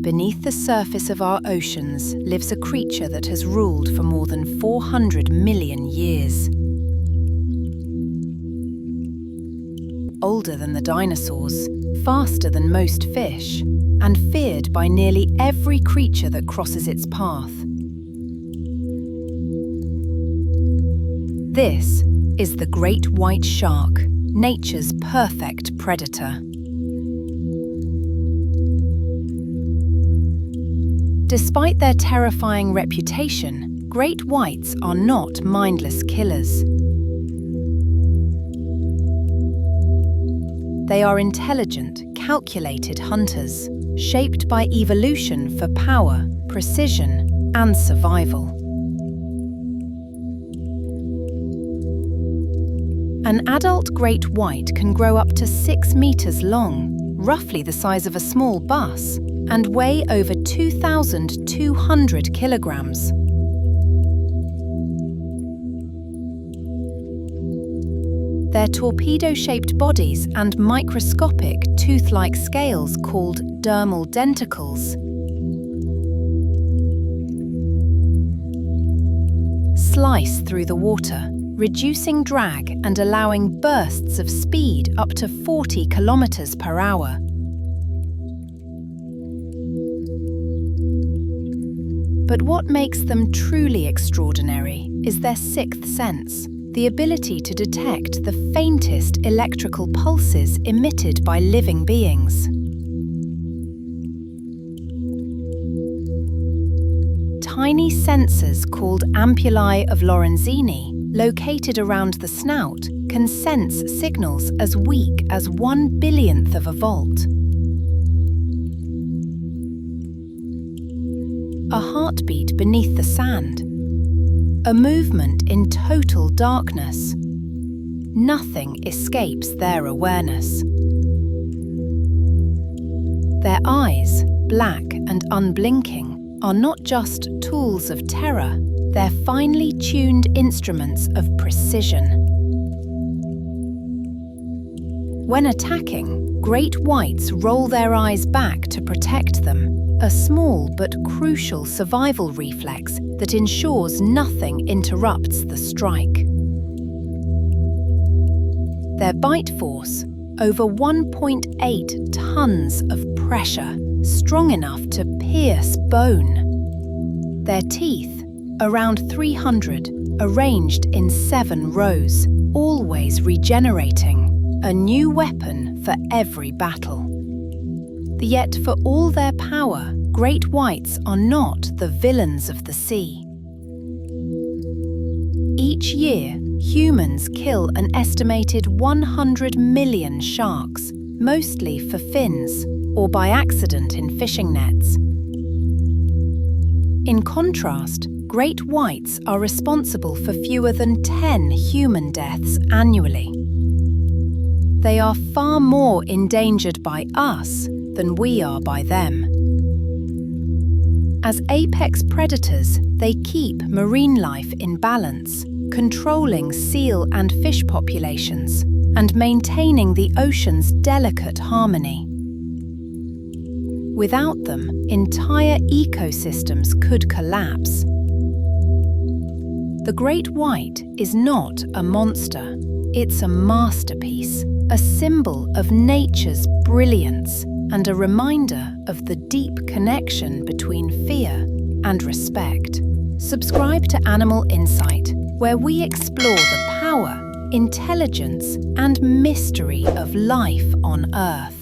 Beneath the surface of our oceans lives a creature that has ruled for more than 400 million years. Older than the dinosaurs, faster than most fish, and feared by nearly every creature that crosses its path. This is the great white shark, nature's perfect predator. Despite their terrifying reputation, great whites are not mindless killers. They are intelligent, calculated hunters, shaped by evolution for power, precision, and survival. An adult great white can grow up to 6 meters long, roughly the size of a small bus, and weigh over 2,200 kilograms. Their torpedo-shaped bodies and microscopic tooth-like scales called dermal denticles slice through the water, reducing drag and allowing bursts of speed up to 40 kilometers per hour. But what makes them truly extraordinary is their sixth sense, the ability to detect the faintest electrical pulses emitted by living beings. Tiny sensors called ampullae of Lorenzini, located around the snout, can sense signals as weak as 1/1000th of a volt. A heartbeat beneath the sand. A movement in total darkness. Nothing escapes their awareness. Their eyes, black and unblinking, are not just tools of terror, they're finely tuned instruments of precision. When attacking, great whites roll their eyes back to protect them, a small but crucial survival reflex that ensures nothing interrupts the strike. Their bite force, over 1.8 tons of pressure, strong enough to pierce bone. Their teeth, around 300, arranged in 7 rows, always regenerating, a new weapon for every battle. Yet for all their power, great whites are not the villains of the sea. Each year, humans kill an estimated 100 million sharks, mostly for fins or by accident in fishing nets. In contrast, great whites are responsible for fewer than 10 human deaths annually. They are far more endangered by us than we are by them. As apex predators, they keep marine life in balance, controlling seal and fish populations and maintaining the ocean's delicate harmony. Without them, entire ecosystems could collapse. The great white is not a monster, it's a masterpiece, a symbol of nature's brilliance and a reminder of the deep connection between fear and respect. Subscribe to Animal Insight, where we explore the power, intelligence, and mystery of life on Earth.